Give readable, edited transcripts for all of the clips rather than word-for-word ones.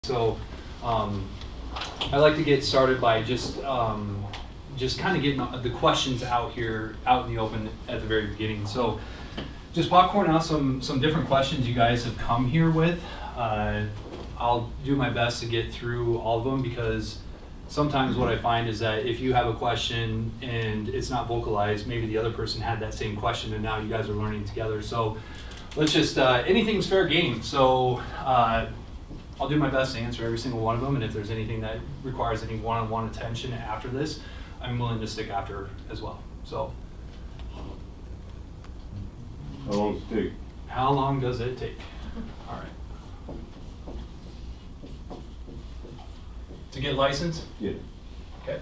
So I like to get started by just kind of getting the questions out here, out in the open at the very beginning. So just popcorn out some different questions you guys have come here with. I'll do my best to get through all of them, because sometimes what I find is that if you have a question and it's not vocalized, maybe the other person had that same question and now you guys are learning together. So let's just, anything's fair game. So I'll do my best to answer every single one of them, and if there's anything that requires any one-on-one attention after this, I'm willing to stick after as well. So, How long does it take? how long does it take? All right. To get licensed? Yeah. Okay.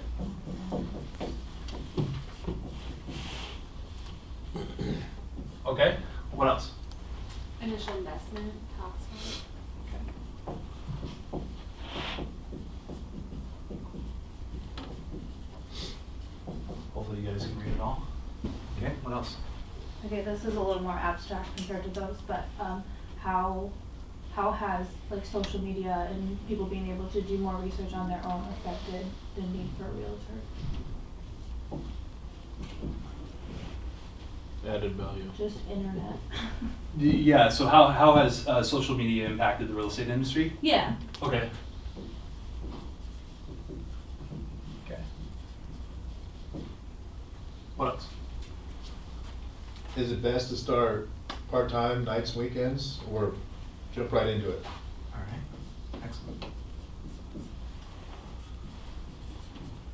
Okay, what else? Initial investment, cost. Hopefully you guys can read it all. Okay, what else? Okay, this is a little more abstract compared to those, but how has like social media and people being able to do more research on their own affected the need for a realtor? Added value. Just internet. Yeah, so how has social media impacted the real estate industry? Yeah. Okay. Okay. What else? Is it best to start part-time, nights, weekends, or jump right into it? All right, excellent.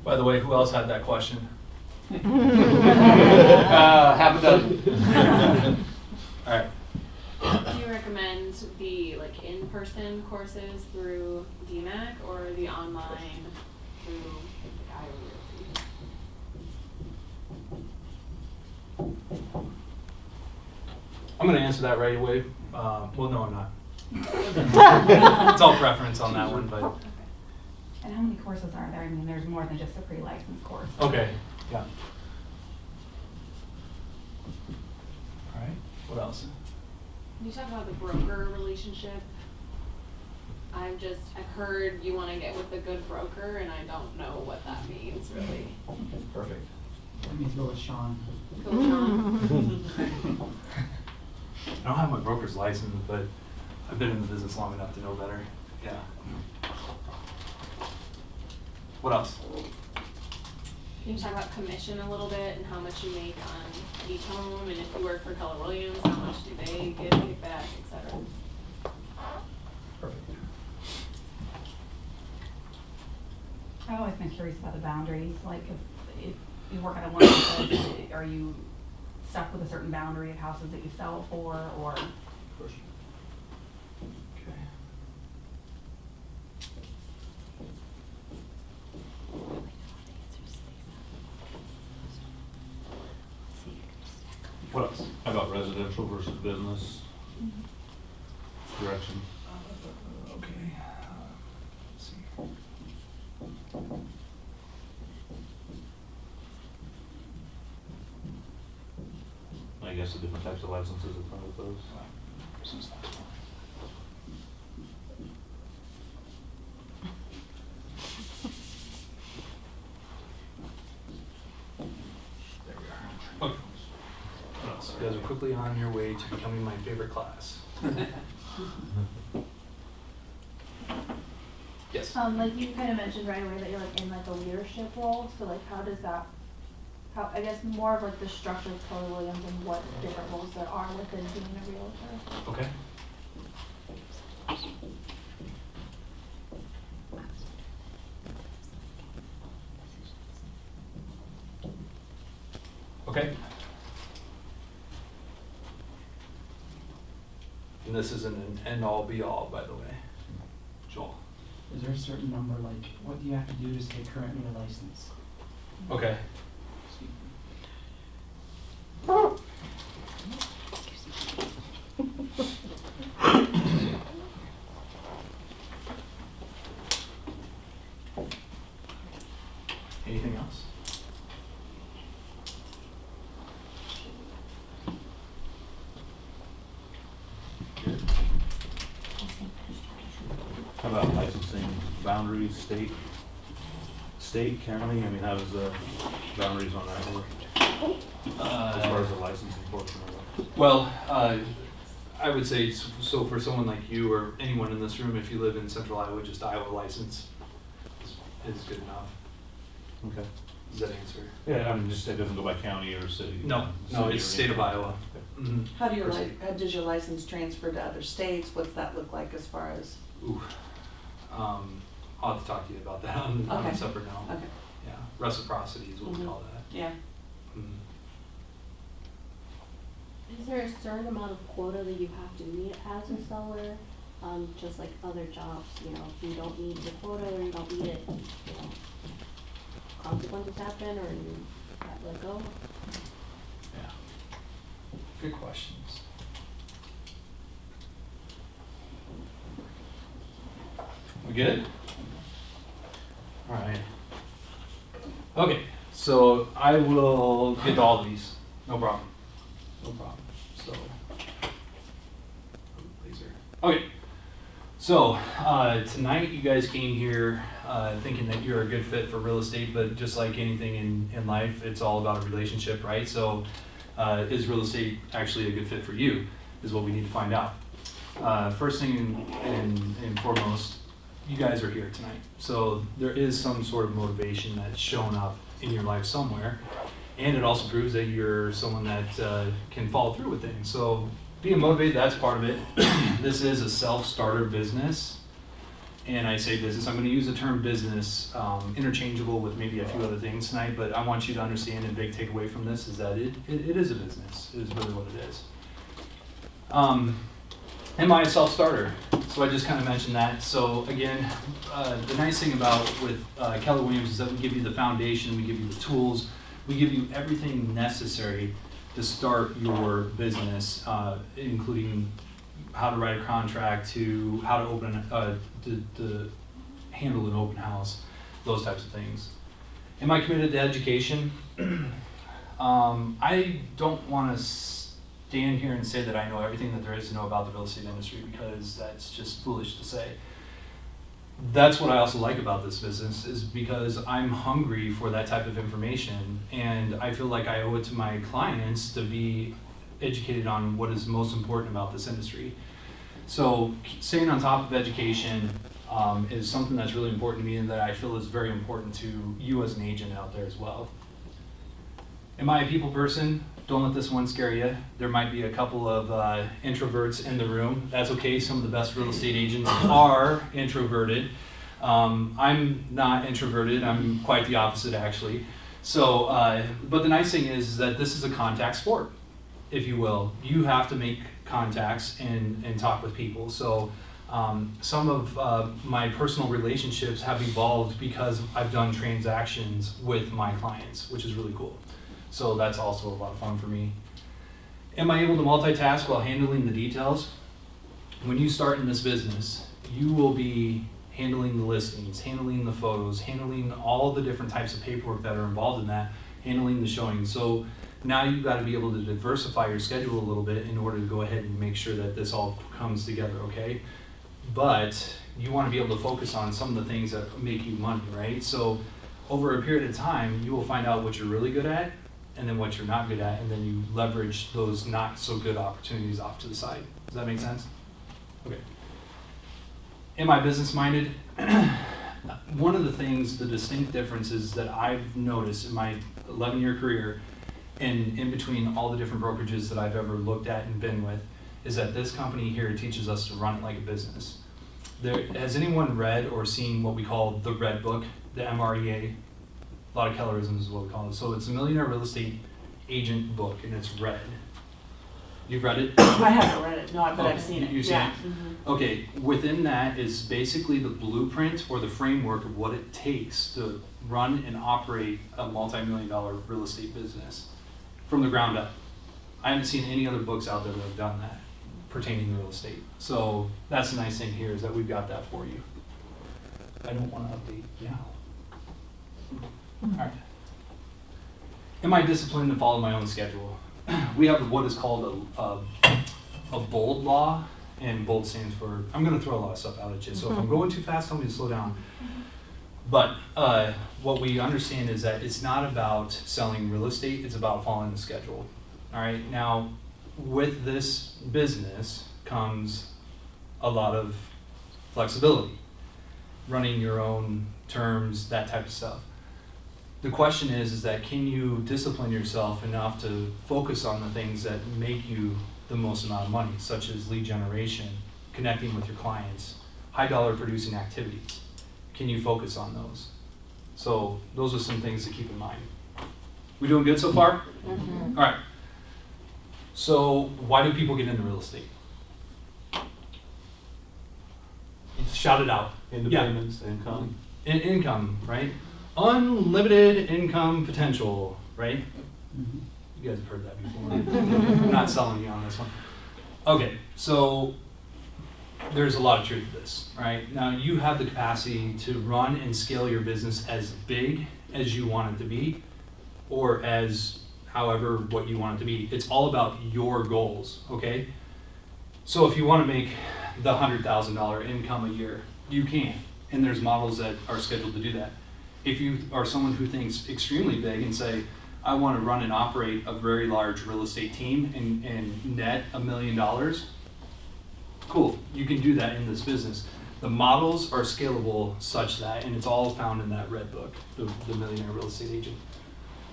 By the way, who else had that question? Half a dozen. All right. Do you recommend the in-person courses through DMAC or the online through Iowa Realty? I'm going to answer that right away. Well, no, I'm not. It's all preference on that one, but And how many courses are there? I mean, there's more than just a pre-license course. okay, yeah. All right, what else? Can you talk about the broker relationship? I've heard you want to get with a good broker, and I don't know what that means really. Perfect. Let me go with Sean. Go John. I don't have my broker's license, but I've been in the business long enough to know better. Yeah. What else? Can you talk about commission a little bit and how much you make on each home, and if you work for Keller Williams, how much do they get paid back, etc. Perfect. I've always been curious about the boundaries, like if you work at one office, are you stuck with a certain boundary of houses that you sell for, or? Okay. What else? How about residential versus business? Direction. Okay. Let's see. I guess the different types of licenses in front of those. Since that's fine. There we are. Okay. What else? You guys are quickly on your way to becoming my favorite class. Yes. Like you kind of mentioned right away that you're like in like a leadership role. So like how does that? How I guess more of like the structure of Keller Williams and what different roles there are within being a realtor. Okay. Okay. And this isn't an end-all be-all, by the way. Joel. Is there a certain number, like, what do you have to do to stay currently licensed? Okay. Anything else? How about license licensing boundaries, state, county, I mean, how does the boundaries on that work? As far as the licensing portion of it? Well, I would say, so for someone like you or anyone in this room, if you live in central Iowa, just Iowa license is good enough. Okay. Does that answer? Yeah, I mean, just, it doesn't go by county or city? No, city it's or state of anything. Iowa. Okay. Mhm. How do your Or does your license transfer to other states? What's that look like as far as? Ooh, I'll have to talk to you about that on Okay. a separate note. Okay. Yeah, reciprocity is what we Mhm. call that. Yeah. Mhm. Is there a certain amount of quota that you have to meet as a seller? Just like other jobs, you know, if you don't meet the quota or you don't meet it, you know, consequences happen or you have to let go? Yeah. Good questions. We good? All right. Okay, so I will get to all of these. No problem. No problem. So, laser. Okay. So, tonight you guys came here thinking that you're a good fit for real estate, but just like anything in life, it's all about a relationship, right? So, is real estate actually a good fit for you is what we need to find out. First thing and foremost, you guys are here tonight. So there is some sort of motivation that's shown up in your life somewhere. And it also proves that you're someone that can follow through with things. So being motivated, that's part of it. This is a self-starter business. And I say business, I'm going to use the term business interchangeable with maybe a few other things tonight, but I want you to understand, and big takeaway from this is that it is a business, is really what it is. Am I a self-starter? So I just kind of mentioned that. So again, the nice thing about with Keller Williams is that we give you the foundation, we give you the tools, we give you everything necessary to start your business, including how to write a contract, to how to open, to handle an open house, those types of things. Am I committed to education? I don't want to stand here and say that I know everything that there is to know about the real estate industry, because that's just foolish to say. That's what I also like about this business, is because I'm hungry for that type of information, and I feel like I owe it to my clients to be educated on what is most important about this industry. So staying on top of education is something that's really important to me, and that I feel is very important to you as an agent out there as well. Am I a people person? Don't let this one scare you. There might be a couple of introverts in the room. That's okay. Some of the best real estate agents are introverted. I'm not introverted. I'm quite the opposite, actually. So, but the nice thing is that this is a contact sport, if you will. You have to make contacts and talk with people. So some of my personal relationships have evolved because I've done transactions with my clients, which is really cool. So that's also a lot of fun for me. Am I able to multitask while handling the details? When you start in this business, you will be handling the listings, handling the photos, handling all the different types of paperwork that are involved in that, handling the showing. So now you've got to be able to diversify your schedule a little bit in order to go ahead and make sure that this all comes together, okay? But you want to be able to focus on some of the things that make you money, right? So over a period of time, you will find out what you're really good at and then what you're not good at, and then you leverage those not so good opportunities off to the side. Does that make sense? Okay. Am I business minded? One of the things, the distinct differences that I've noticed in my 11-year career and in between all the different brokerages that I've ever looked at and been with, is that this company here teaches us to run it like a business. Has anyone read or seen what we call the Red Book, the MREA? A lot of Kellerisms is what we call it. So it's a Millionaire Real Estate Agent book, and it's red. You've read it? I haven't read it, no, but I've Okay, seen it. you've seen Yeah. it? Mhm. Okay, within that is basically the blueprint or the framework of what it takes to run and operate a multi-million-dollar real estate business from the ground up. I haven't seen any other books out there that have done that pertaining to real estate. So that's the nice thing here, is that we've got that for you. I don't want to update now. All right. Am I disciplined to follow my own schedule? We have what is called a bold law and BOLD stands for, I'm gonna throw a lot of stuff out at you, so if I'm going too fast, tell me to slow down. But what we understand is that it's not about selling real estate, it's about following the schedule. All right, now with this business comes a lot of flexibility, running your own terms, that type of stuff. The question is that can you discipline yourself enough to focus on the things that make you the most amount of money, such as lead generation, connecting with your clients, high dollar producing activities. Can you focus on those? So those are some things to keep in mind. We doing good so far? Mm-hmm. All right. So why do people get into real estate? Shout it out. Independence, income. Income, right? Unlimited income potential, right? Mhm. You guys have heard that before. I'm not selling you on this one. Okay, so there's a lot of truth to this, right? Now you have the capacity to run and scale your business as big as you want it to be, or as however what you want it to be. It's all about your goals, okay? So if you want to make the $100,000 income a year, you can, and there's models that are scheduled to do that. If you are someone who thinks extremely big and say, I want to run and operate a very large real estate team and net $1 million, cool, you can do that in this business. The models are scalable such that, and it's all found in that red book, the Millionaire Real Estate Agent.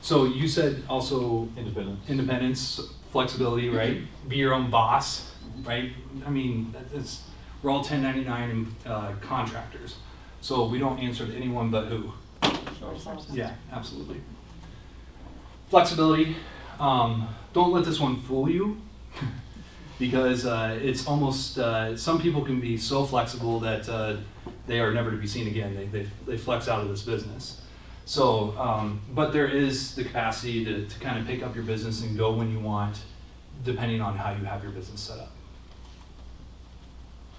So you said also independence, flexibility, right? Be your own boss, right? I mean, we're all 1099 contractors. So we don't answer to anyone but who? Yeah, absolutely. Flexibility, don't let this one fool you because it's almost, some people can be so flexible that they are never to be seen again. They flex out of this business. So, but there is the capacity to kind of pick up your business and go when you want, depending on how you have your business set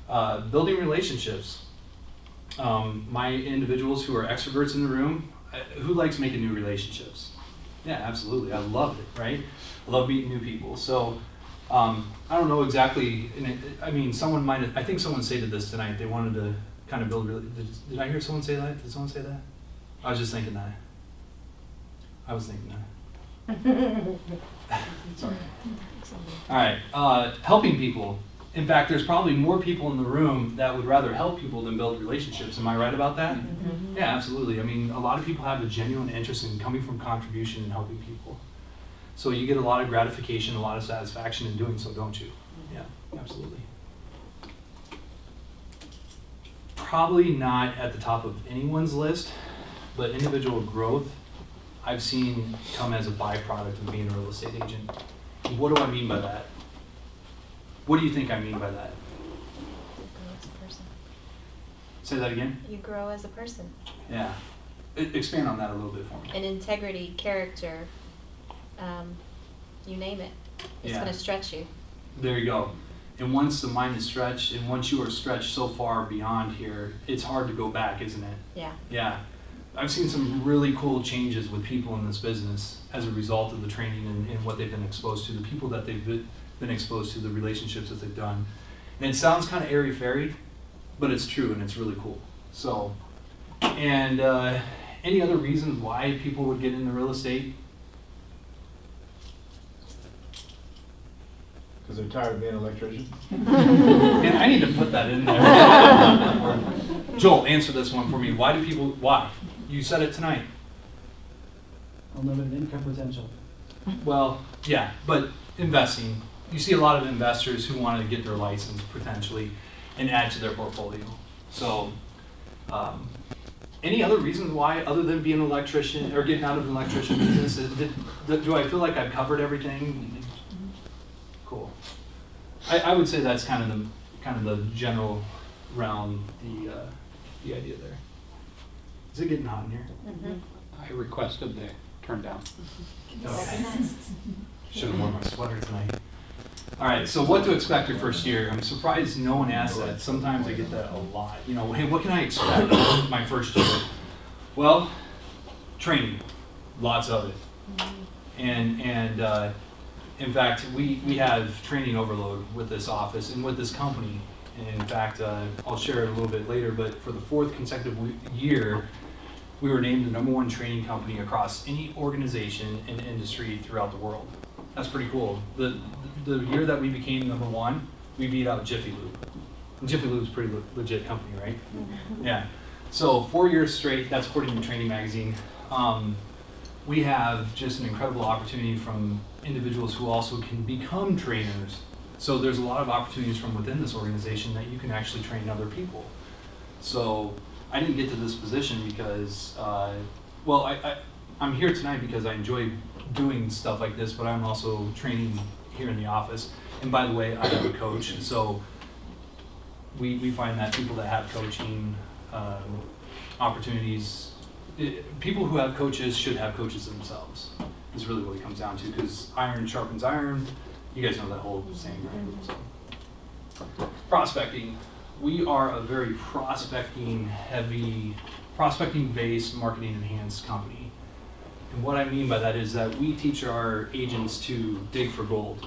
up. Building relationships. My individuals who are extroverts in the room, who likes making new relationships? Yeah, absolutely. I love it, right? I love meeting new people. So I don't know exactly. I mean, someone might have, I think someone stated this tonight. They wanted to kind of build. Did I hear someone say that? Did someone say that? I was just thinking that. I was thinking that. Sorry. All right. Helping people. In fact, there's probably more people in the room that would rather help people than build relationships. Am I right about that? Mm-hmm. Yeah, absolutely. I mean, a lot of people have a genuine interest in coming from contribution and helping people. So you get a lot of gratification, a lot of satisfaction in doing so, don't you? Yeah, absolutely. Probably not at the top of anyone's list, but individual growth I've seen come as a byproduct of being a real estate agent. And what do I mean by that? What do you think I mean by that? You grow as a person. Say that again? You grow as a person. Yeah. Expand on that a little bit for me. And integrity, character, you name it. It's Yeah. going to stretch you. There you go. And once the mind is stretched, and once you are stretched so far beyond here, it's hard to go back, isn't it? Yeah. Yeah. I've seen some really cool changes with people in this business as a result of the training and what they've been exposed to, the people that they've been exposed to, the relationships that they've done. And it sounds kind of airy-fairy, but it's true and it's really cool. So, and any other reasons why people would get into real estate? Because they're tired of being an electrician? Man, I need to put that in there. Joel, answer this one for me. Why? You said it tonight. Unlimited income potential. Well, yeah, but investing. You see a lot of investors who want to get their license potentially and add to their portfolio. So, any other reasons why, other than being an electrician or getting out of an electrician business? Do I feel like I've covered everything? Cool. I would say that's kind of the general realm, the idea there. Is it getting hot in here? Mm-hmm. I requested they turn down. Okay. Should have worn my sweater tonight. All right, so what to expect your first year? I'm surprised no one asked that. Sometimes I get that a lot. You know, hey, what can I expect my first year? Well, training, lots of it. And In fact, we have training overload with this office and with this company. And in fact, I'll share it a little bit later, but for the 4th consecutive year, we were named the #1 training company across any organization and industry throughout the world. That's pretty cool. The year that we became #1, we beat out Jiffy Lube. And Jiffy Lube's a pretty legit company, right? Yeah. So 4 years straight, that's according to Training Magazine. We have just an incredible opportunity from individuals who also can become trainers. So there's a lot of opportunities from within this organization that you can actually train other people. So I didn't get to this position because, I'm here tonight because I enjoy doing stuff like this, but I'm also training here in the office. And by the way, I have a coach, and so we find that people that have coaching opportunities, people who have coaches should have coaches themselves, is really what it comes down to, because iron sharpens iron. You guys know that whole saying, right? So, prospecting. We are a very prospecting-heavy, prospecting-based, marketing-enhanced company. And what I mean by that is that we teach our agents to dig for gold.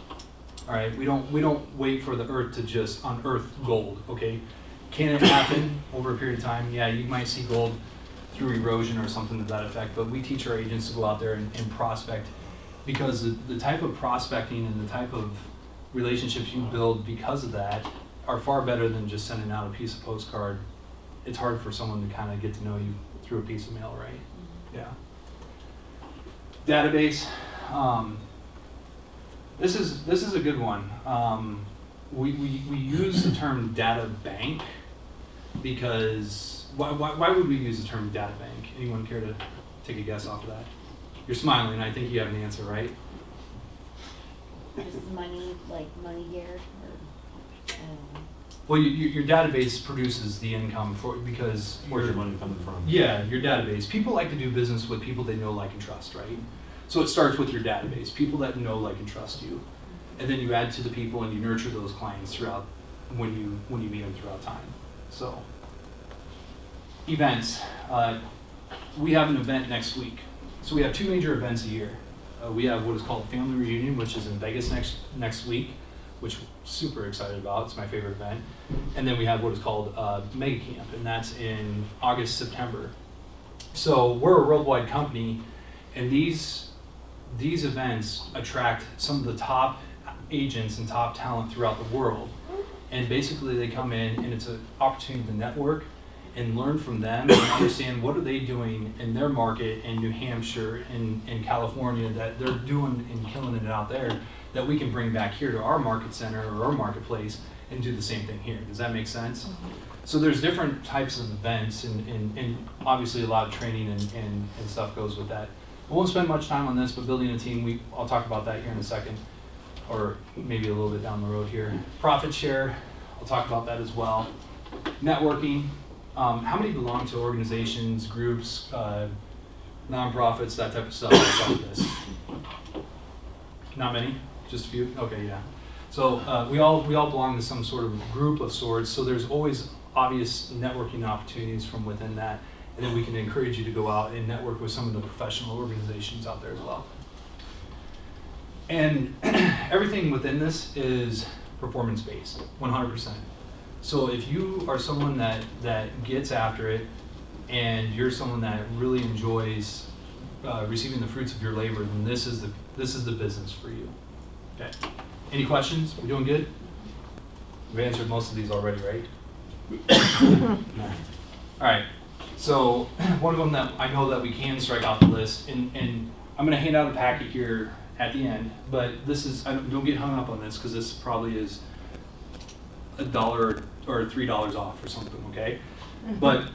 All right, we don't wait for the earth to just unearth gold. Okay, can it happen over a period of time? Yeah, you might see gold through erosion or something to that effect, but we teach our agents to go out there and prospect, because the type of prospecting and the type of relationships you build because of that are far better than just sending out a piece of postcard. It's hard for someone to kind of get to know you through a piece of mail, right? Yeah. Database. This is a good one. We use the term data bank because why would we use the term data bank? Anyone care to take a guess off of that? You're smiling. I think you have an answer, right? Just money, like money here, or Well, your database produces the income because Where's your money coming from? Yeah, your database. People like to do business with people they know, like, and trust, right? So it starts with your database, people that know, like, and trust you, and then you add to the people and you nurture those clients throughout when you meet them throughout time. So, events. We have an event next week. So we have 2 major events a year. We have what is called Family Reunion, which is in Vegas next week, which I'm super excited about. It's my favorite event. And then we have what is called Mega Camp, and that's in August, September. So we're a worldwide company, and these events attract some of the top agents and top talent throughout the world. And basically they come in and it's an opportunity to network and learn from them and understand what are they doing in their market in New Hampshire and California that they're doing and killing it out there, that we can bring back here to our market center or our marketplace and do the same thing here. Does that make sense? So there's different types of events and obviously a lot of training and stuff goes with that. I won't spend much time on this, but building a team, I'll talk about that here in a second, or maybe a little bit down the road here. Profit share, I'll talk about that as well. Networking, how many belong to organizations, groups, nonprofits, that type of stuff like this? Not many, just a few? Okay, yeah. So we all belong to some sort of group of sorts, so there's always obvious networking opportunities from within that. And then we can encourage you to go out and network with some of the professional organizations out there as well. And everything within this is performance-based, 100%. So if you are someone that gets after it, and you're someone that really enjoys receiving the fruits of your labor, then this is the business for you. Okay. Any questions? We doing good? We've answered most of these already, right? No. All right. So one of them that I know that we can strike off the list, and I'm going to hand out a packet here at the end, but this is, don't get hung up on this because this probably is $1 or $3 off or something, okay? But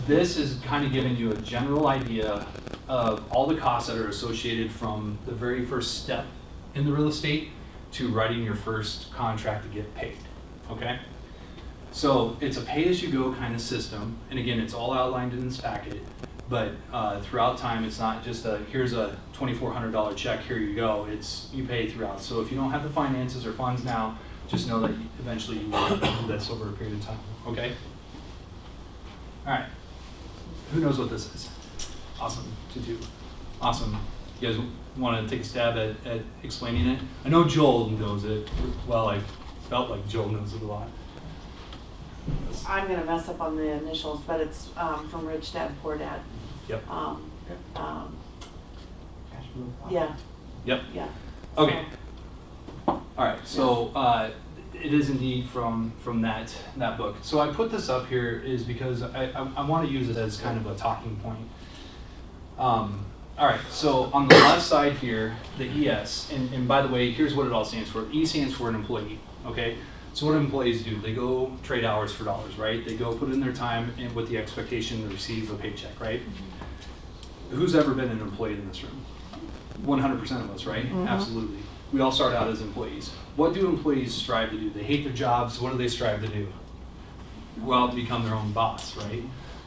this is kind of giving you a general idea of all the costs that are associated from the very first step in the real estate to writing your first contract to get paid, okay? So it's a pay-as-you-go kind of system, and again, it's all outlined in this packet, but throughout time, it's not just here's a $2,400 check, here you go. It's you pay throughout. So if you don't have the finances or funds now, just know that eventually you will do this over a period of time, okay? All right, who knows what this is? Awesome, 2-2. Awesome. You guys want to take a stab at explaining it? I know Joel knows it. Well, I felt like Joel knows it a lot. I'm gonna mess up on the initials, but it's, from Rich Dad, Poor Dad. Yep. Cash flow. Yeah, Yep. yeah. Okay. All right. So it is indeed from that book. So I put this up here is because I want to use it as kind of a talking point. All right. So on the left side here, the ES, and by the way, here's what it all stands for. E stands for an employee. Okay. So what do employees do? They go trade hours for dollars, right? They go put in their time and with the expectation to receive a paycheck, right? Who's ever been an employee in this room? 100% of us, right? Absolutely. We all start out as employees. What do employees strive to do? They hate their jobs. What do they strive to do? Go out and become their own boss, right?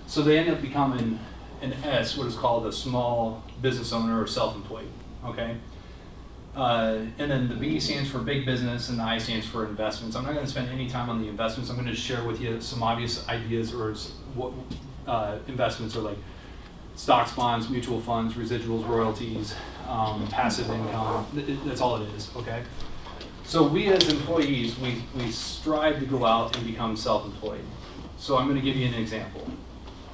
So they end up becoming an S, what is called a small business owner or self-employed, okay? And then the B stands for big business and the I stands for investments. I'm not going to spend any time on the investments. I'm going to share with you some obvious ideas or what investments are like stocks, bonds, mutual funds, residuals, royalties, passive income. That's all it is, okay? So we as employees, we strive to go out and become self-employed. So I'm going to give you an example.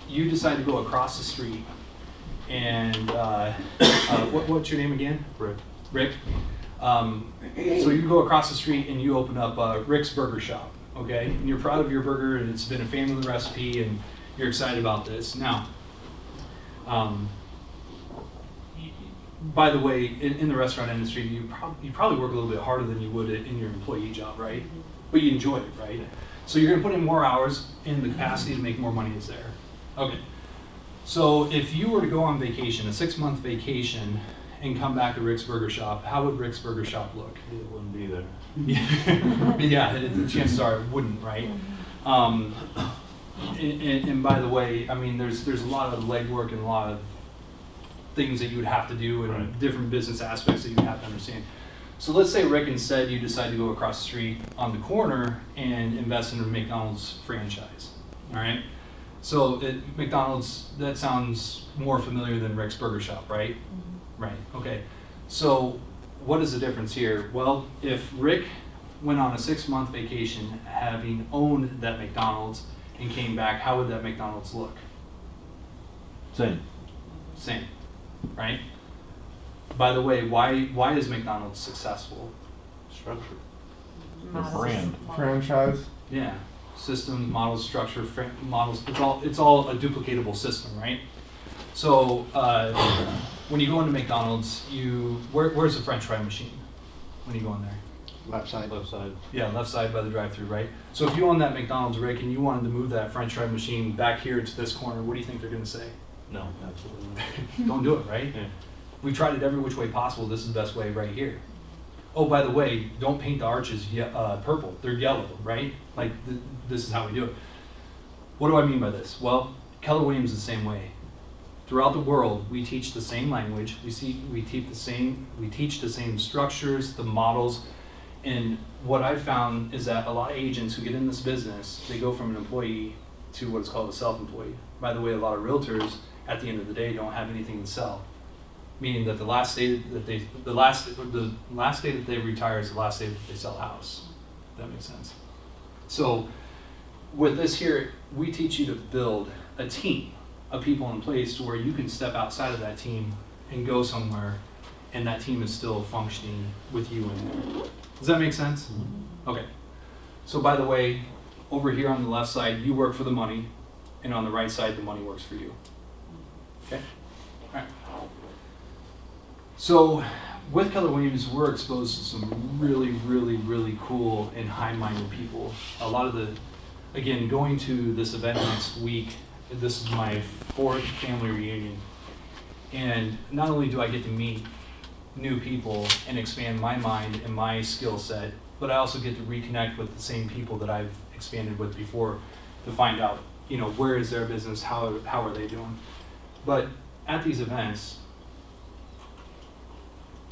You decide to go across the street and what's your name again? Rick. So you go across the street and you open up Rick's Burger Shop, okay? And you're proud of your burger and it's been a family recipe and you're excited about this. Now, by the way, in the restaurant industry, you probably work a little bit harder than you would in your employee job, right? But you enjoy it, right? So you're gonna put in more hours and the capacity to make more money is there. Okay. So if you were to go on vacation, a 6-month vacation, and come back to Rick's Burger Shop, how would Rick's Burger Shop look? It wouldn't be there. Yeah, the chances are it wouldn't, right? And by the way, I mean, there's a lot of legwork and a lot of things that you would have to do and Right. different business aspects that you have to understand. So let's say Rick instead you decide to go across the street on the corner and invest in a McDonald's franchise, all right? So McDonald's, that sounds more familiar than Rick's Burger Shop, right? Right, okay. So what is the difference here? Well, if Rick went on a 6-month vacation having owned that McDonald's and came back, how would that McDonald's look? Same. Same, right? By the way, why is McDonald's successful? Structure. Models. Franchise? Yeah, systems, models, structure, models. It's all a duplicatable system, right? So when you go into McDonald's, where's the French fry machine when you go in there? Left side. Left side. Yeah, left side by the drive-thru, right? So if you own that McDonald's, Rick, and you wanted to move that French fry machine back here to this corner, what do you think they're going to say? No, absolutely not. Don't do it, right? Yeah. We've tried it every which way possible. This is the best way right here. Oh, by the way, don't paint the arches purple. They're yellow, right? Like this is how we do it. What do I mean by this? Well, Keller Williams is the same way. Throughout the world, we teach the same language. We teach the same structures, the models. And what I've found is that a lot of agents who get in this business, they go from an employee to what's called a self-employed. By the way, a lot of realtors, at the end of the day, don't have anything to sell. Meaning that the last day that they retire is the last day that they sell a house. If that makes sense. So with this here, we teach you to build a team of people in place to where you can step outside of that team and go somewhere, and that team is still functioning with you in there. Does that make sense? Okay. So by the way, over here on the left side, you work for the money, and on the right side, the money works for you. Okay? All right. So with Keller Williams, we're exposed to some really, really, really cool and high-minded people. A lot of again, going to this event next week, this is my 4th family reunion. And not only do I get to meet new people and expand my mind and my skill set, but I also get to reconnect with the same people that I've expanded with before to find out, where is their business, how are they doing. But at these events,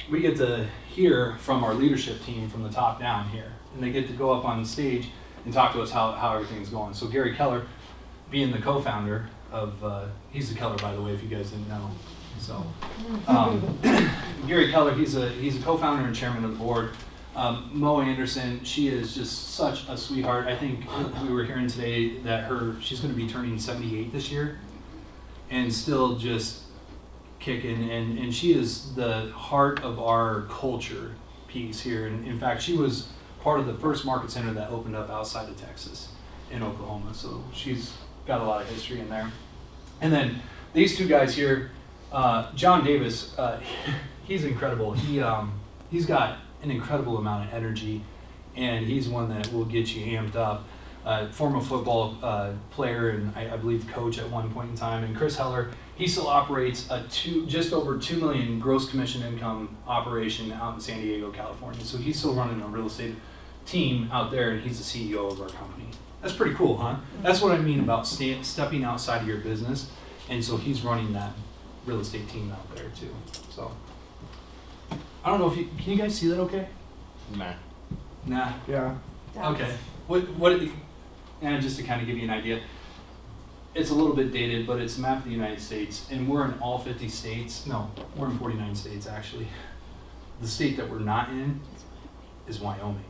we get to hear from our leadership team from the top down here, and they get to go up on stage and talk to us how everything's going. So Gary Keller, being the co-founder, he's the Keller, by the way, if you guys didn't know. So, Gary Keller, he's a co-founder and chairman of the board. Mo Anderson, she is just such a sweetheart. I think we were hearing today that she's going to be turning 78 this year, and still just kicking. And she is the heart of our culture piece here. And in fact, she was part of the first market center that opened up outside of Texas in Oklahoma. So she's got a lot of history in there. And then these two guys here, John Davis, he's incredible. He's got an incredible amount of energy, and he's one that will get you amped up. Former football player and I believe coach at one point in time. And Chris Heller, he still operates just over $2 million gross commission income operation out in San Diego, California. So he's still running a real estate team out there, and he's the CEO of our company. That's pretty cool, huh? That's what I mean about stepping outside of your business. And so he's running that real estate team out there too. So I don't know if can you guys see that okay? Nah. Yeah. Okay. What and just to kind of give you an idea, it's a little bit dated, but it's a map of the United States, and we're in all 50 states. No, we're in 49 states actually. The state that we're not in is Wyoming.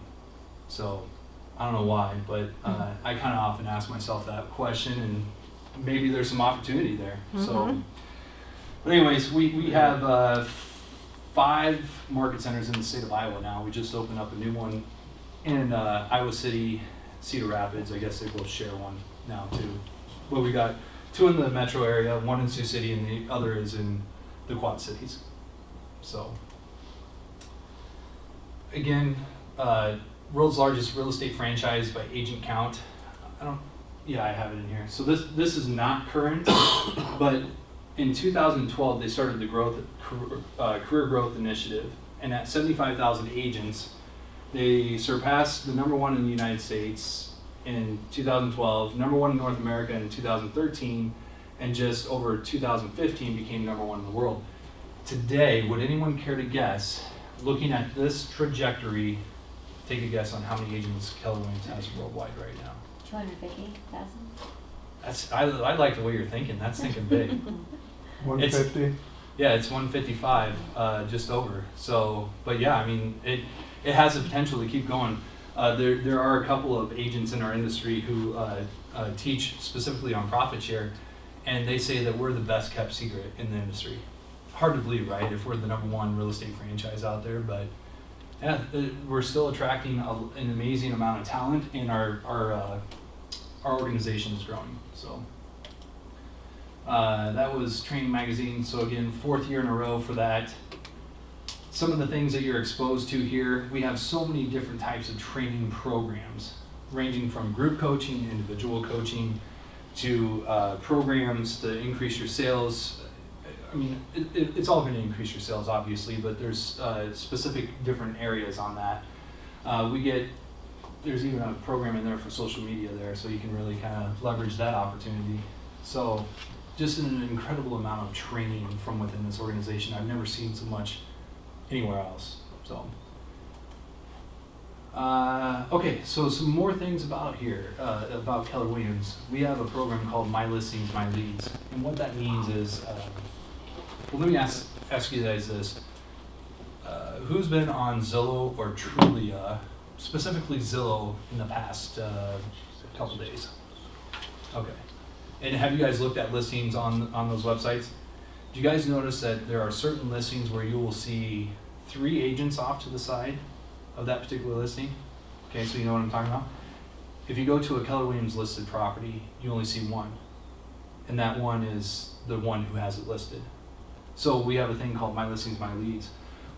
So I don't know why, but I kind of often ask myself that question, and maybe there's some opportunity there. So, but anyways, we have 5 market centers in the state of Iowa now. We just opened up a new one in Iowa City, Cedar Rapids. I guess they both share one now too. But we got 2 in the metro area, 1 in Sioux City, and the other is in the Quad Cities. So, again, world's largest real estate franchise by agent count. I have it in here. So this is not current, but in 2012 they started the career growth initiative, and at 75,000 agents, they surpassed the #1 in the United States in 2012, #1 in North America in 2013, and just over 2015 became #1 in the world. Today, would anyone care to guess, looking at this trajectory, take a guess on how many agents Keller Williams has worldwide right now? 250,000. I like the way you're thinking. That's thinking big. 150? Yeah, it's 155, just over. So, but yeah, I mean, it has the potential to keep going. There are a couple of agents in our industry who teach specifically on profit share, and they say that we're the best kept secret in the industry. Hard to believe, right? If we're the #1 real estate franchise out there, but yeah, we're still attracting an amazing amount of talent, and our organization is growing. So that was Training Magazine. So again, 4th year in a row for that. Some of the things that you're exposed to here, we have so many different types of training programs, ranging from group coaching, individual coaching, to programs to increase your sales. I mean, it's all going to increase your sales, obviously, but there's specific different areas on that. There's even a program in there for social media there, so you can really kind of leverage that opportunity. So just an incredible amount of training from within this organization. I've never seen so much anywhere else. So, okay, so some more things about Keller Williams. We have a program called My Listings, My Leads, and what that means is, well, let me ask you guys this: who's been on Zillow or Trulia, specifically Zillow, in the past couple days? Okay, and have you guys looked at listings on those websites? Do you guys notice that there are certain listings where you will see 3 agents off to the side of that particular listing? Okay, so you know what I'm talking about? If you go to a Keller Williams listed property, you only see 1. And that one is the one who has it listed. So we have a thing called My Listings, My Leads.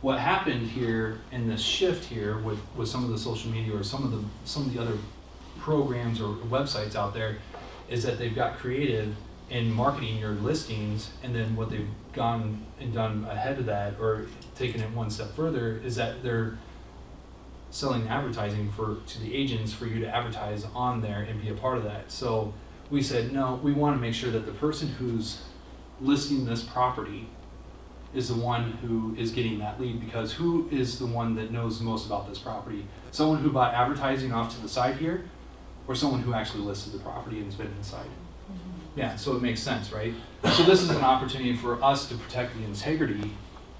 What happened here in this shift here with some of the social media or some of the other programs or websites out there is that they've got creative in marketing your listings, and then what they've gone and done ahead of that, or taken it one step further, is that they're selling advertising to the agents for you to advertise on there and be a part of that. So we said, no, we want to make sure that the person who's listing this property is the one who is getting that lead, because who is the one that knows the most about this property? Someone who bought advertising off to the side here, or someone who actually listed the property and has been inside? Yeah, so it makes sense, right? So this is an opportunity for us to protect the integrity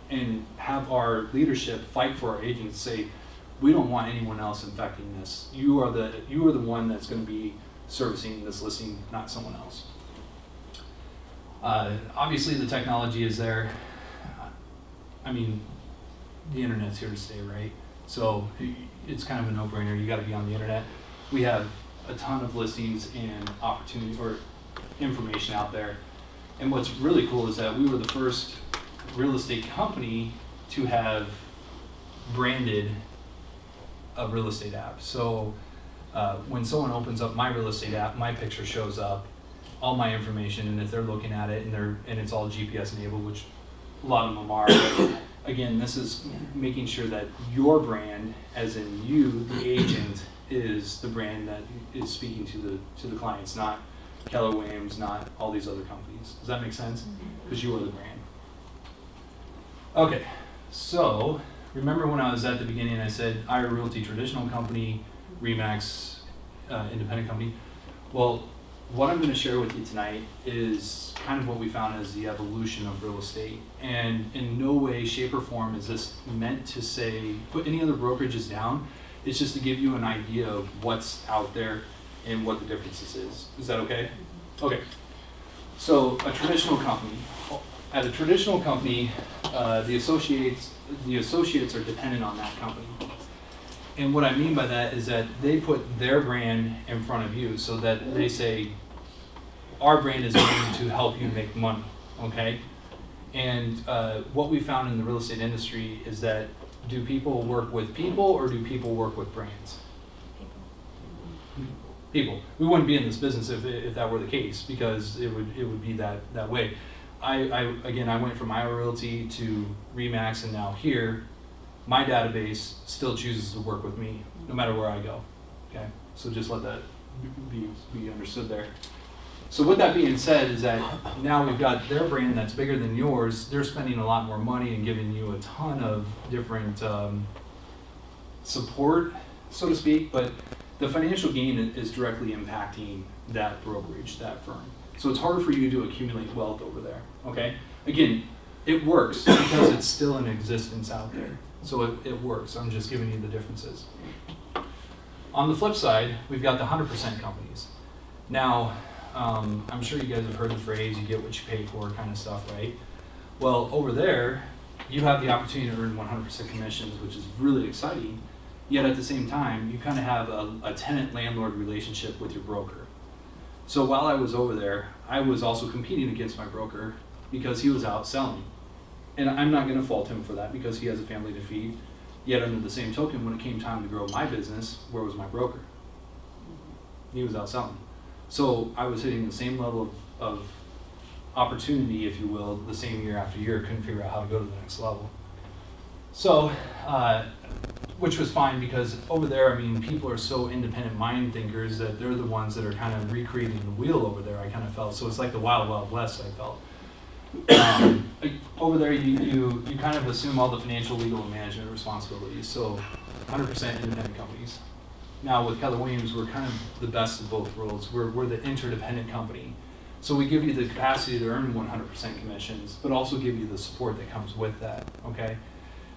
and have our leadership fight for our agents, say, we don't want anyone else infecting this. You are the one that's going to be servicing this listing, not someone else. Obviously the technology is there. I mean, the internet's here to stay, right? So it's kind of a no-brainer. You got to be on the internet. We have a ton of listings and opportunity or information out there. And what's really cool is that we were the first real estate company to have branded a real estate app. So when someone opens up my real estate app, my picture shows up, all my information, and if they're looking at it and it's all GPS enabled, which a lot of them are. But again, this is making sure that your brand, as in you, the agent, is the brand that is speaking to the clients, not Keller Williams, not all these other companies. Does that make sense? Because you are the brand. Okay, so remember when I was at the beginning, I said IRA Realty traditional company, Remax independent company. Well, what I'm going to share with you tonight is kind of what we found as the evolution of real estate. And in no way, shape, or form is this meant to say, put any other brokerages down. It's just to give you an idea of what's out there and what the differences is. Is that okay? Okay. So a traditional company. At a traditional company, the associates are dependent on that company. And what I mean by that is that they put their brand in front of you so that they say, our brand is going to help you make money, okay? And what we found in the real estate industry is that do people work with people or do people work with brands? People. We wouldn't be in this business if that were the case, because it would be that way. Again, I went from IRA Realty to Remax and now here. My database still chooses to work with me no matter where I go. Okay, so just let that be understood there. So with that being said, is that now we've got their brand that's bigger than yours. They're spending a lot more money and giving you a ton of different support, so to speak, but the financial gain is directly impacting that brokerage, that firm. So it's harder for you to accumulate wealth over there, okay? Again, it works because it's still in existence out there. So it works. I'm just giving you the differences. On the flip side, we've got the 100% companies. Now, I'm sure you guys have heard the phrase, you get what you pay for kind of stuff, right? Well, over there, you have the opportunity to earn 100% commissions, which is really exciting. Yet at the same time, you kind of have a tenant-landlord relationship with your broker. So while I was over there, I was also competing against my broker because he was out selling. And I'm not going to fault him for that because he has a family to feed. Yet under the same token, when it came time to grow my business, where was my broker? He was out selling. So I was hitting the same level of opportunity, if you will, the same year after year, couldn't figure out how to go to the next level. So, which was fine because over there, I mean, people are so independent mind thinkers that they're the ones that are kind of recreating the wheel over there, I kind of felt. So it's like the Wild Wild West, I felt. Over there, you kind of assume all the financial, legal, and management responsibilities. So 100% independent companies. Now with Keller Williams, we're kind of the best of both worlds. We're the interdependent company. So we give you the capacity to earn 100% commissions, but also give you the support that comes with that, okay?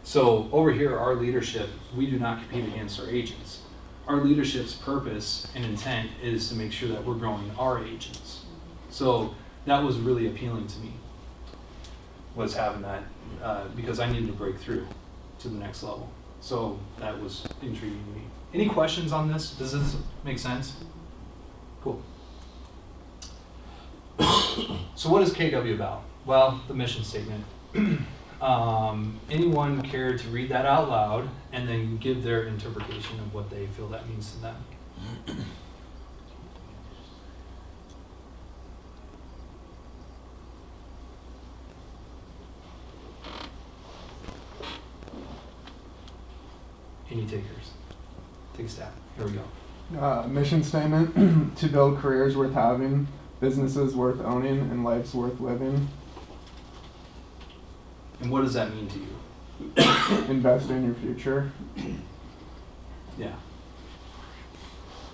So over here, our leadership, we do not compete against our agents. Our leadership's purpose and intent is to make sure that we're growing our agents. So that was really appealing to me, was having that, because I needed to break through to the next level. So that was intriguing to me. Any questions on this? Does this make sense? Cool. So what is KW about? Well, the mission statement. Anyone care to read that out loud and then give their interpretation of what they feel that means to them? Any takers? Take a stab. Here we go. Mission statement, to build careers worth having, businesses worth owning, and lives worth living. And what does that mean to you? Invest in your future. Yeah.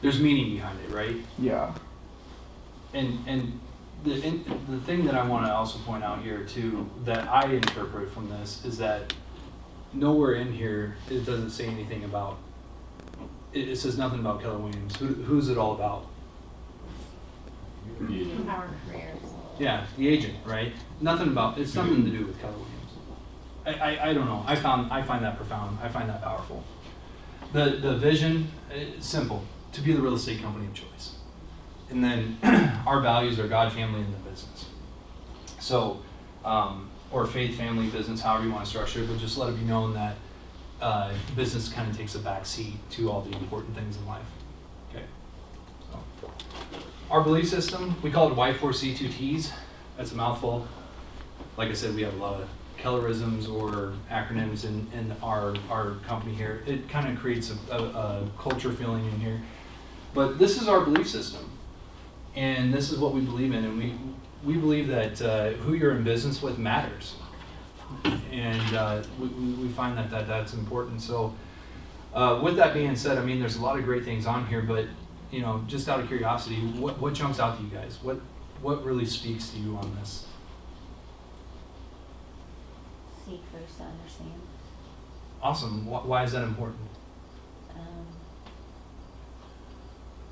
There's meaning behind it, right? Yeah. And the thing that I want to also point out here too, that I interpret from this, is that nowhere in here it doesn't say anything about. It says nothing about Keller Williams. Who's it all about? Our careers. Yeah, the agent, right? Nothing about. It's nothing to do with Keller Williams. I don't know. I find that profound. I find that powerful. The vision, simple, to be the real estate company of choice. And then our values are God, family, and the business. So, or faith, family, business, however you want to structure it, but just let it be known that business kind of takes a back seat to all the important things in life. Okay. So, our belief system, we call it Y4C2Ts. That's a mouthful. Like I said, we have a lot of Kellerisms or acronyms in our company here. It kind of creates a culture feeling in here. But this is our belief system. And this is what we believe in. And we believe that who you're in business with matters. And we find that that's important. So with that being said, I mean, there's a lot of great things on here, but you know, just out of curiosity, what jumps out to you guys? What really speaks to you on this? Seek first to understand. Awesome. Why is that important?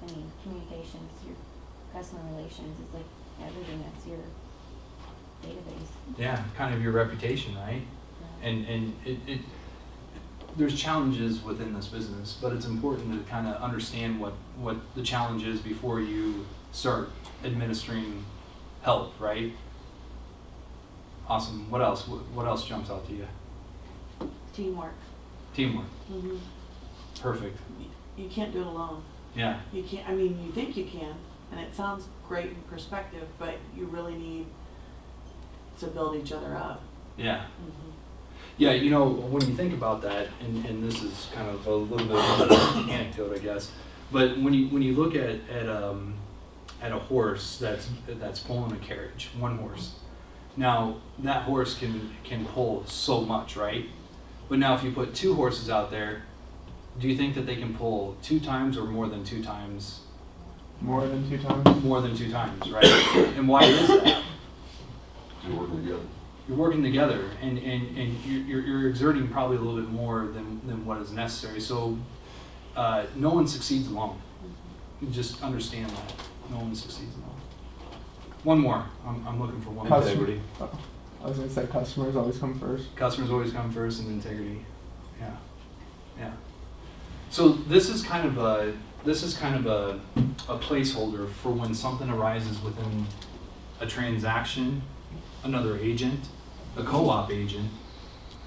I mean, communications, your customer relations is like everything that's your database. Yeah, kind of your reputation, right? Yeah. And it there's challenges within this business, but it's important to kind of understand what the challenge is before you start administering help, right? Awesome. What else? What else jumps out to you? Teamwork. Teamwork. Mm-hmm. Perfect. You can't do it alone. Yeah. You can't, I mean, you think you can, and it sounds great in perspective, but you really need to build each other up. Yeah. Mm-hmm. Yeah, you know, when you think about that, and this is kind of a little bit of an anecdote, I guess, but when you look at a horse that's pulling a carriage, one horse. Now that horse can pull so much, right? But now if you put two horses out there, do you think that they can pull 2 times or more than 2 times? More than 2 times? More than 2 times, right? And why is that? You're working together. You're working together, and you're exerting probably a little bit more than what is necessary. So no one succeeds alone. You just understand that. No one succeeds alone. One more. I'm looking for one more. Integrity. I was going to say customers always come first. Customers always come first, and integrity. Yeah. Yeah. So this is kind of a placeholder for when something arises within a transaction, another agent, a co-op agent,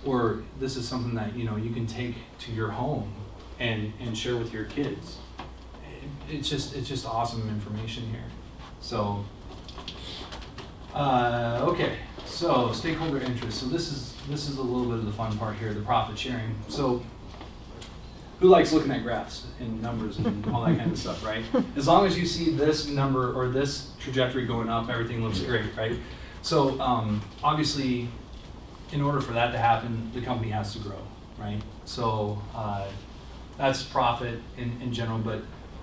or this is something that you can take to your home and share with your kids. It's just awesome information here. So okay, so stakeholder interest. So this is a little bit of the fun part here, the profit sharing. So who likes looking at graphs and numbers and all that kind of stuff, right? As long as you see this number or this trajectory going up, everything looks great, right? So obviously, in order for that to happen, the company has to grow, right? So that's profit in general, but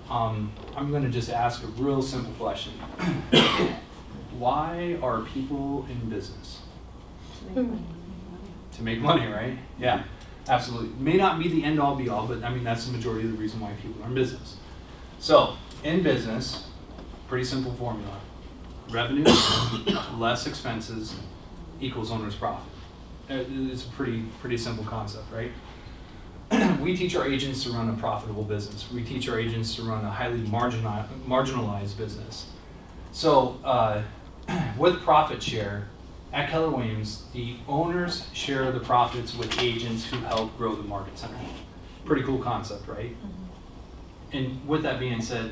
I'm going to just ask a real simple question. Why are people in business? To make money, right? Yeah. Absolutely. May not be the end all be all, but I mean, that's the majority of the reason why people are in business. So, in business, pretty simple formula. Revenue less expenses equals owner's profit. It's a pretty simple concept, right? We teach our agents to run a profitable business. We teach our agents to run a highly marginalized business. So, with profit share, at Keller Williams, the owners share the profits with agents who help grow the market center. Pretty cool concept, right? Mm-hmm. And with that being said,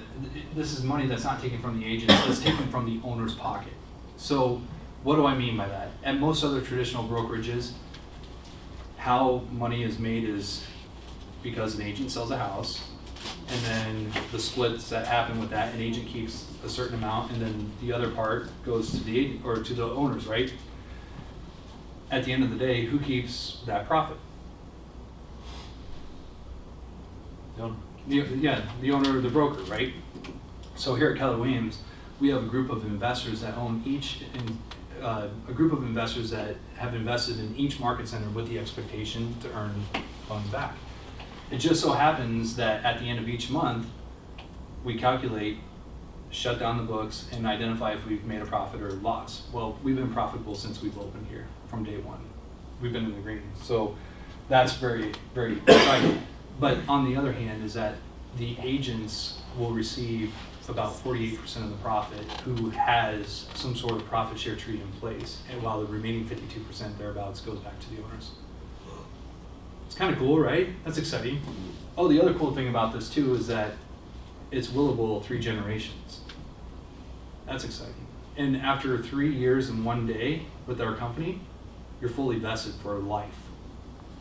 this is money that's not taken from the agents, it's taken from the owner's pocket. So what do I mean by that? At most other traditional brokerages, how money is made is because an agent sells a house, and then the splits that happen with that, an agent keeps a certain amount, and then the other part goes to the agent or to the owners, right? At the end of the day, who keeps that profit? The owner or the broker, right? So here at Keller Williams, we have a group of investors that own a group of investors that have invested in each market center with the expectation to earn funds back. It just so happens that at the end of each month, we calculate, shut down the books, and identify if we've made a profit or loss. Well, we've been profitable since we've opened here from day one. We've been in the green. So that's very, very exciting. But on the other hand is that the agents will receive about 48% of the profit who has some sort of profit share treaty in place, and while the remaining 52% thereabouts goes back to the owners. It's kind of cool, right? That's exciting. Oh, the other cool thing about this too is that it's willable 3 generations. That's exciting. And after 3 years and 1 day with our company, you're fully vested for life.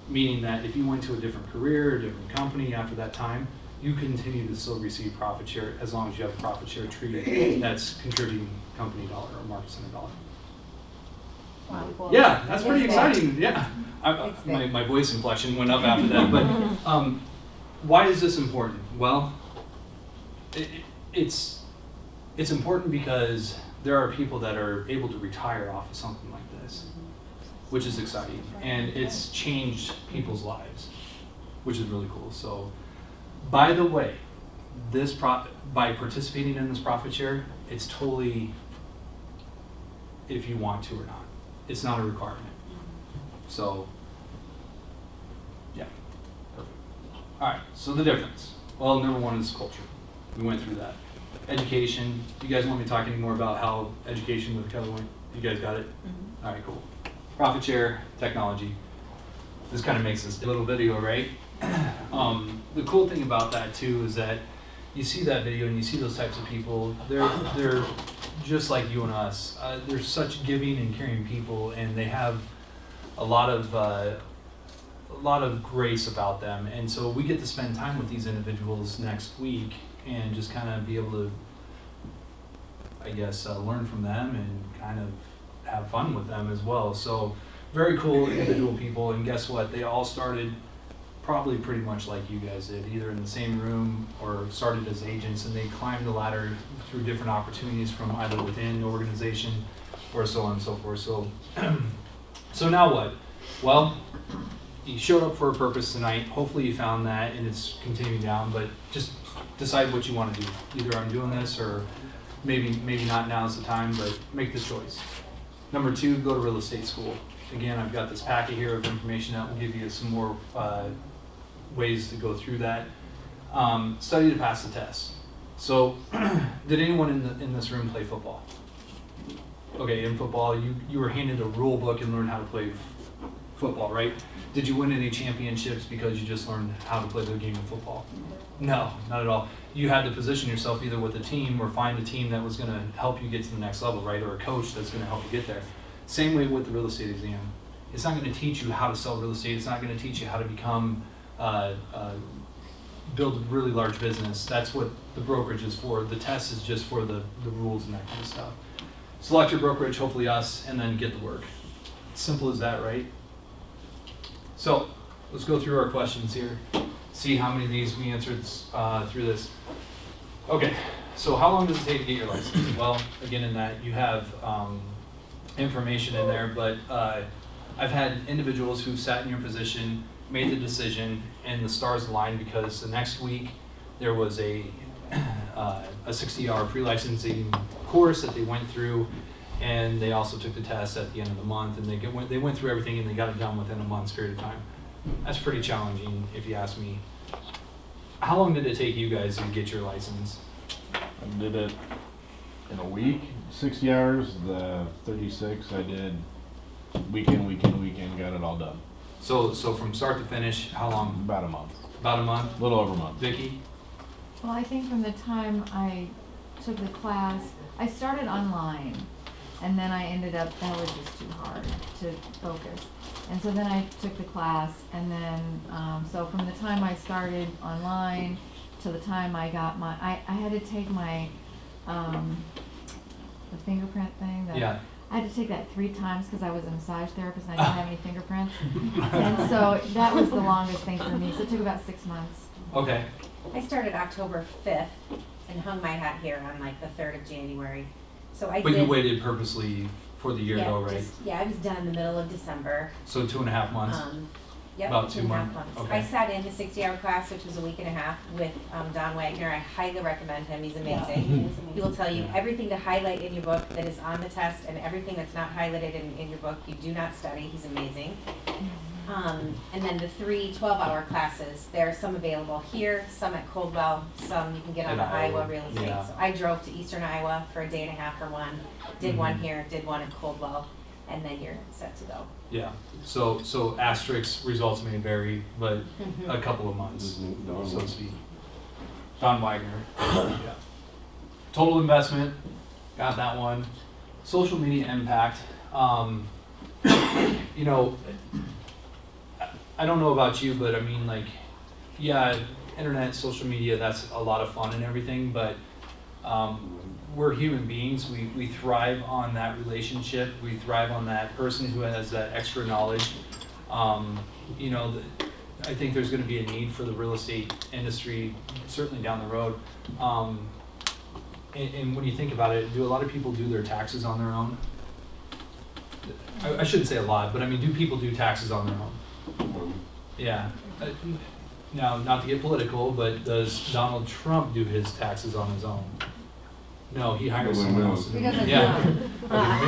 Meaning that if you went to a different career, a different company after that time, you continue to still receive profit share as long as you have a profit share treaty that's contributing company dollar or market center dollar. Wow, cool. Yeah, that's pretty exciting. Yeah, my voice inflection went up after that. But why is this important? Well, it's important because there are people that are able to retire off of something like this, which is exciting, and it's changed people's lives, which is really cool. So, by the way, by participating in this profit share, it's totally if you want to or not. It's not a requirement. So, yeah, perfect. All right, so the difference. Well, number one is culture. We went through that. Education. You guys want me to talk any more about how education with Kelly went? You guys got it? Mm-hmm. All right, cool. Profit share, technology. This kind of makes this a little video, right? The cool thing about that too is that you see that video and you see those types of people. They're just like you and us. They're such giving and caring people, and they have a lot of grace about them. And so we get to spend time with these individuals next week and just kind of be able to, I guess, learn from them and kind of have fun with them as well. So very cool individual people, and guess what? They all started probably pretty much like you guys did, either in the same room or started as agents, and they climbed the ladder through different opportunities from either within the organization or so on and so forth. So, so now what? Well, you showed up for a purpose tonight. Hopefully you found that and it's continuing down, but just decide what you want to do. Either I'm doing this or maybe not, now's the time, but make the choice. Number 2, go to real estate school. Again, I've got this packet here of information that will give you some more ways to go through that. Study to pass the test. So, did anyone in this room play football? Okay, in football, you were handed a rule book and learned how to play football, right? Did you win any championships because you just learned how to play the game of football? No, not at all. You had to position yourself either with a team or find a team that was going to help you get to the next level, right? Or a coach that's going to help you get there. Same way with the real estate exam. It's not going to teach you how to sell real estate. It's not going to teach you how to become, build a really large business. That's what the brokerage is for. The test is just for the rules and that kind of stuff. Select your brokerage, hopefully us, and then get to work. Simple as that, right? So let's go through our questions here. See how many of these we answered through this. Okay, so how long does it take to get your license? Well, again, in that you have information in there, but I've had individuals who've sat in your position, made the decision, and the stars aligned because the next week there was a 60-hour pre-licensing course that they went through, and they also took the test at the end of the month, and they went through everything and they got it done within a month's period of time. That's pretty challenging, if you ask me. How long did it take you guys to get your license? I did it in a week, 60 hours. The 36 I did weekend, got it all done. So from start to finish, how long? About a month. About a month? A little over a month. Vicki? Well, I think from the time I took the class, I started online, and then I ended up, that was just too hard to focus. And so then I took the class, and then, so from the time I started online to the time I got my, I had to take my, the fingerprint thing. Yeah. I had to take that 3 times because I was a massage therapist and I didn't have any fingerprints. And so that was the longest thing for me, so it took about 6 months. Okay. I started October 5th, and hung my hat here on like the 3rd of January. So I But did. you waited purposely for the year Yeah, though, right? I was done in the middle of December. So 2.5 months? Yep, About 2.5 2 months, months. okay. I sat in the 60-hour class, which was a week and a half, with Don Wagner. I highly recommend him. He's amazing. He will tell you Yeah. everything to highlight in your book that is on the test, and everything that's not highlighted in your book, you do not study. He's amazing. And then the 3 12-hour classes, there are some available here, some at Coldwell, some you can get on In the Iowa, Iowa Real Estate. yeah. So I drove to Eastern Iowa for a day and a half for one, did one Mhm. here, did one at Coldwell, and then you're set to go. Yeah, so asterisk results may vary, but Mhm. a couple of months, Don so to Wagner. speak. Don Wagner, yeah. Total investment, got that one. Social media impact, you know, I don't know about you, but I mean, like, yeah, internet, social media, that's a lot of fun and everything, but we're human beings. We thrive on that relationship. We thrive on that person who has that extra knowledge. You know, I think there's going to be a need for the real estate industry, certainly down the road. And when you think about it, do a lot of people do their taxes on their own? I shouldn't say a lot, but I mean, do people do taxes on their own? Yeah. Now, not to get political, but does Donald Trump do his taxes on his own? No, he hires Nobody someone knows. else. to do Because it. it's Yeah. not.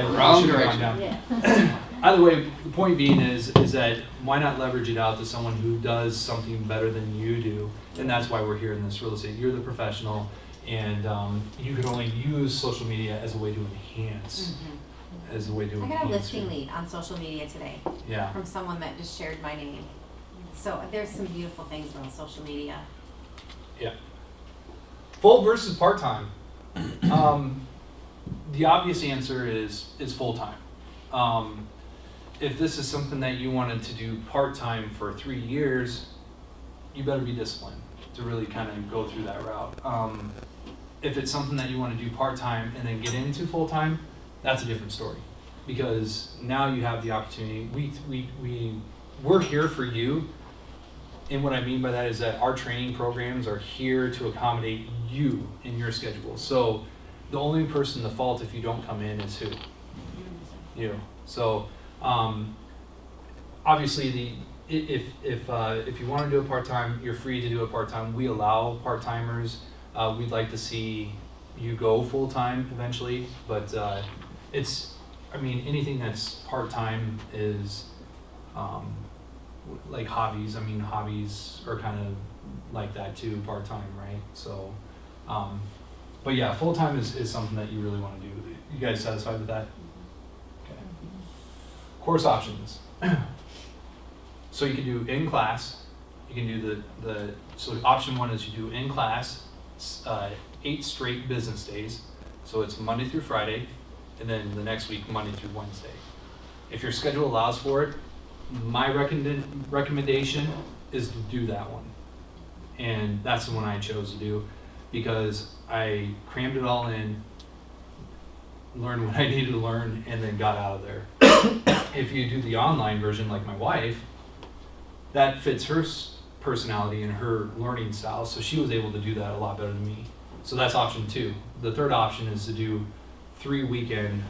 Maybe Wrong should've direction. gone down. Yeah. Either way, the point being is that why not leverage it out to someone who does something better than you do? And that's why we're here in this real estate. You're the professional, and you can only use social media as a way to enhance. As a way to I enhance. got a listing your- lead on social media today Yeah. from someone that just shared my name. So there's some beautiful things about social media. Yeah. Full versus part-time. The obvious answer is full-time. If this is something that you wanted to do part-time for 3 years, you better be disciplined to really kind of go through that route. If it's something that you want to do part-time and then get into full-time, that's a different story. Because now you have the opportunity. We're here for you. And what I mean by that is that our training programs are here to accommodate you in your schedule. So the only person to fault if you don't come in is who? You. So obviously, if you want to do it part-time, you're free to do it part-time. We allow part-timers. We'd like to see you go full-time eventually, but anything that's part-time is like hobbies. I mean, hobbies are kind of like that too, part-time, right? So, but yeah, full-time is something that you really want to do. You guys satisfied with that? Okay. Course options. So you can do in class. You can do so option 1 is you do in class, 8 straight business days. So it's Monday through Friday, and then the next week, Monday through Wednesday. If your schedule allows for it, my recommendation is to do that one. And that's the one I chose to do because I crammed it all in, learned what I needed to learn, and then got out of there. If you do the online version like my wife, that fits her personality and her learning style, so she was able to do that a lot better than me. So that's option 2. The third option is to do 3 weekends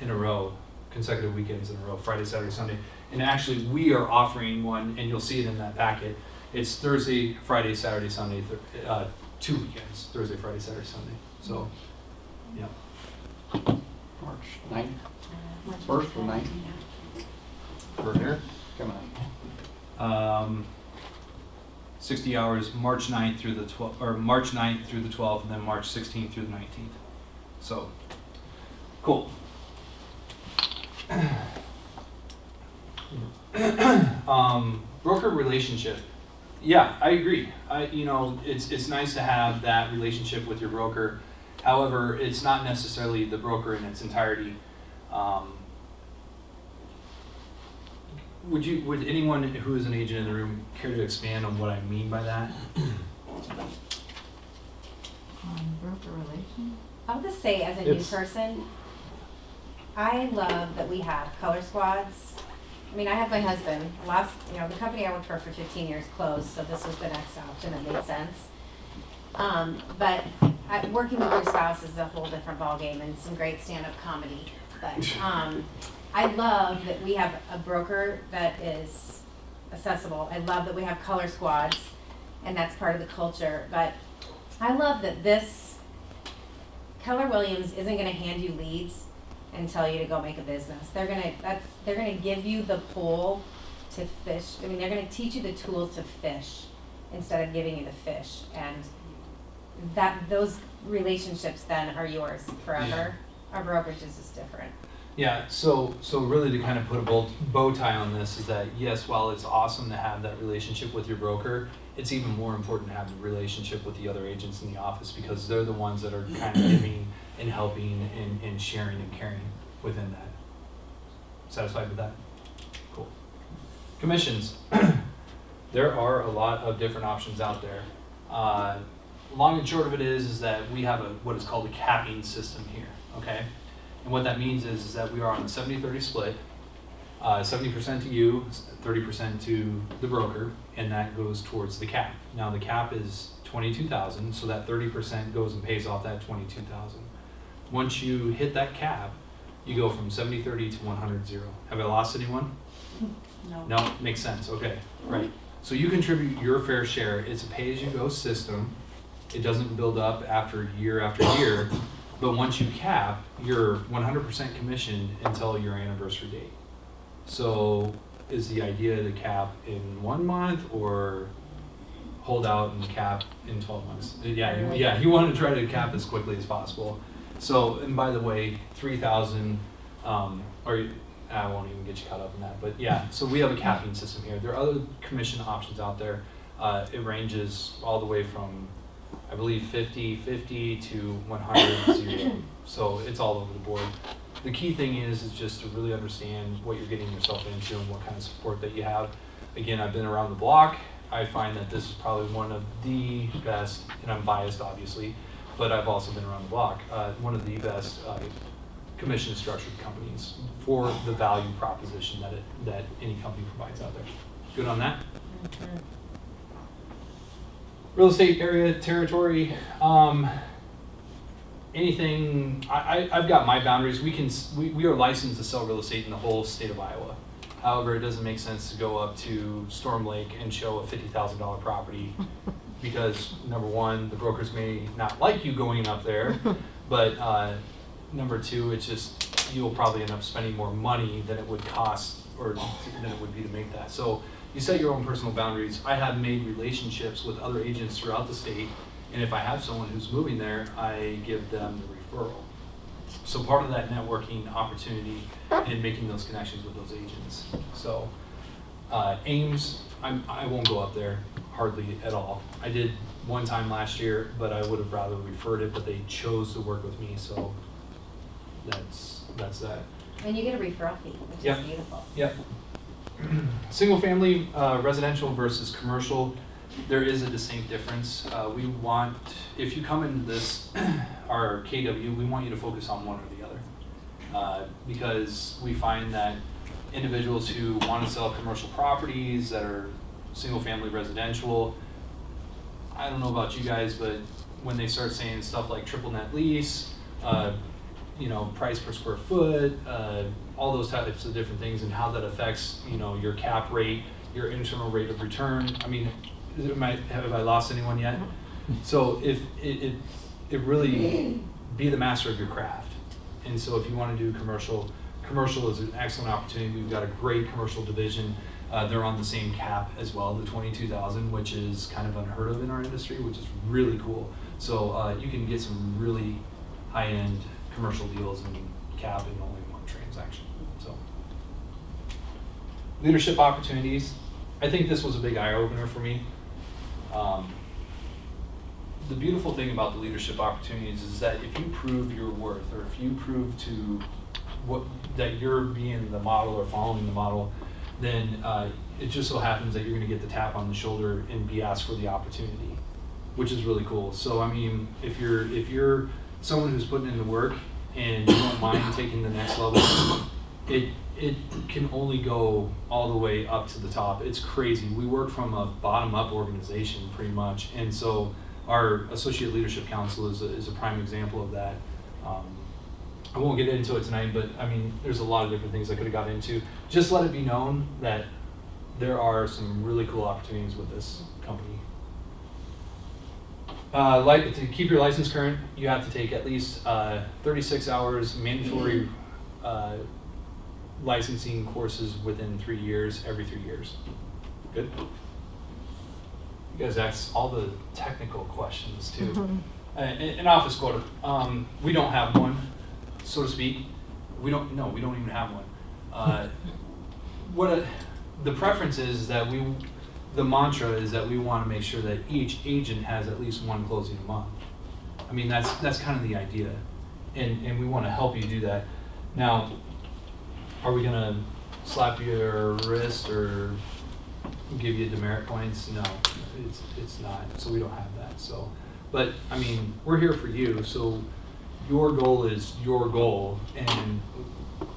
in a row, consecutive weekends in a row, Friday, Saturday, Sunday. And actually, we are offering one, and you'll see it in that packet. It's Thursday, Friday, Saturday, Sunday, 2 weekends, Thursday, Friday, Saturday, Sunday. So, yeah. March 9th, first or 9th, For here? coming up. 60 hours, March 9th through the 12th, or March 9th through the 12th, and then March 16th through the 19th. So, cool. Broker relationship. Yeah, I agree. It's nice to have that relationship with your broker. However, it's not necessarily the broker in its entirety. Would anyone who is an agent in the room care to expand on what I mean by that? Broker relation? I would just say, as a new It's- person, I love that we have color squads I mean, I have my husband, the company I worked for 15 years closed, so this was the next option that made sense. But working with your spouse is a whole different ballgame and some great stand-up comedy. But I love that we have a broker that is accessible. I love that we have color squads, and that's part of the culture. But I love that Keller Williams isn't gonna hand you leads and tell you to go make a business. They're gonna give you the pole to fish. I mean, they're gonna teach you the tools to fish instead of giving you the fish. And those relationships then are yours forever. Yeah. Our brokerage is just different. Yeah, so really to kind of put a bow tie on this is that yes, while it's awesome to have that relationship with your broker, it's even more important to have the relationship with the other agents in the office, because they're the ones that are kind of giving and helping and sharing and caring within that. Satisfied with that? Cool. Commissions. There are a lot of different options out there. Long and short of it is that we have what is called a capping system here, okay? And what that means is that we are on a 70-30 split, 70% to you, 30% to the broker, and that goes towards the cap. Now the cap is $22,000, so that 30% goes and pays off that $22,000. Once you hit that cap, you go from 70-30 to 100-0. Have I lost anyone? No. No, makes sense, okay, right. So you contribute your fair share. It's a pay-as-you-go system. It doesn't build up after year, but once you cap, you're 100% commissioned until your anniversary date. So is the idea to cap in 1 month or hold out and cap in 12 months? Yeah, you want to try to cap as quickly as possible. So, and by the way, 3,000, I won't even get you caught up in that, but yeah, so we have a capping system here. There are other commission options out there. It ranges all the way from, I believe, 50-50 to 100-0. So it's all over the board. The key thing is just to really understand what you're getting yourself into and what kind of support that you have. Again, I've been around the block. I find that this is probably one of the best, and I'm biased obviously, but I've also been around the block, one of the best commission structured companies for the value proposition that any company provides out there. Good on that? Mm-hmm. Real estate area, territory, anything, I've got my boundaries. We are licensed to sell real estate in the whole state of Iowa. However, it doesn't make sense to go up to Storm Lake and show a $50,000 property because number one, the brokers may not like you going up there, but number two, it's just, you'll probably end up spending more money than it would cost or than it would be to make that. So you set your own personal boundaries. I have made relationships with other agents throughout the state, and if I have someone who's moving there, I give them the referral. So part of that networking opportunity and making those connections with those agents. So Ames, I won't go up there hardly at all. I did one time last year, but I would have rather referred it, but they chose to work with me, so that's that. And you get a referral fee, which is beautiful. Yep. Single family residential versus commercial, there is a distinct difference. We want, if you come into this, our KW, we want you to focus on one or the other. Because we find that individuals who want to sell commercial properties that are single family residential, I don't know about you guys, but when they start saying stuff like triple net lease, price per square foot, all those types of different things and how that affects, your cap rate, your internal rate of return. I mean, have I lost anyone yet? So if it really be the master of your craft. And so if you want to do commercial is an excellent opportunity. We've got a great commercial division. They're on the same cap as well, the 22,000, which is kind of unheard of in our industry, which is really cool. So you can get some really high-end commercial deals and cap in only one transaction. So leadership opportunities. I think this was a big eye-opener for me. The beautiful thing about the leadership opportunities is that if you prove your worth, or if you prove to that you're being the model or following the model, then it just so happens that you're going to get the tap on the shoulder and be asked for the opportunity, which is really cool. So I mean, if you're someone who's putting in the work and you don't mind taking the next level, it can only go all the way up to the top. It's crazy. We work from a bottom-up organization pretty much, and so our Associate Leadership Council is a prime example of that. I won't get into it tonight, but I mean, there's a lot of different things I could have got into. Just let it be known that there are some really cool opportunities with this company. Like to keep your license current, you have to take at least 36 hours mandatory licensing courses within 3 years, every 3 years. Good? You guys asked all the technical questions too. An office quota. We don't have one, so to speak. We don't even have one. The preference is that the mantra is that we want to make sure that each agent has at least one closing a month. I mean, that's kind of the idea, and we want to help you do that. Now, are we gonna slap your wrist or give you demerit points? No, it's not. So we don't have that. So, but I mean, we're here for you. So your goal is your goal, and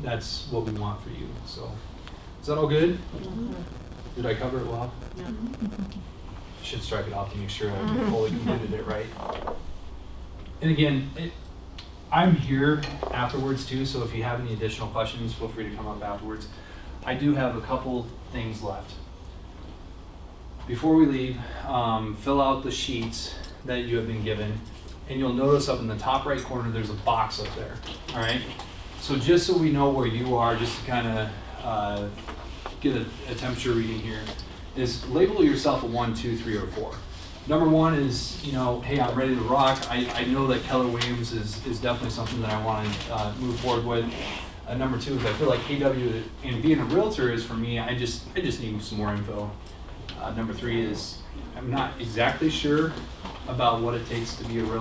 that's what we want for you. So, is that all good? Did I cover it well? Yeah. Should strike it off to make sure I fully completed it right. And again, I'm here afterwards too, so if you have any additional questions, feel free to come up afterwards. I do have a couple things left. Before we leave, fill out the sheets that you have been given, and you'll notice up in the top right corner there's a box up there, all right? So just so we know where you are, just to kind of get a temperature reading here, is label yourself a 1, 2, 3, or 4. Number 1 is, hey, I'm ready to rock. I know that Keller Williams is definitely something that I want to move forward with. Number 2 is I feel like KW and being a realtor is for me. I just need some more info. Number 3 is I'm not exactly sure about what it takes to be a realtor.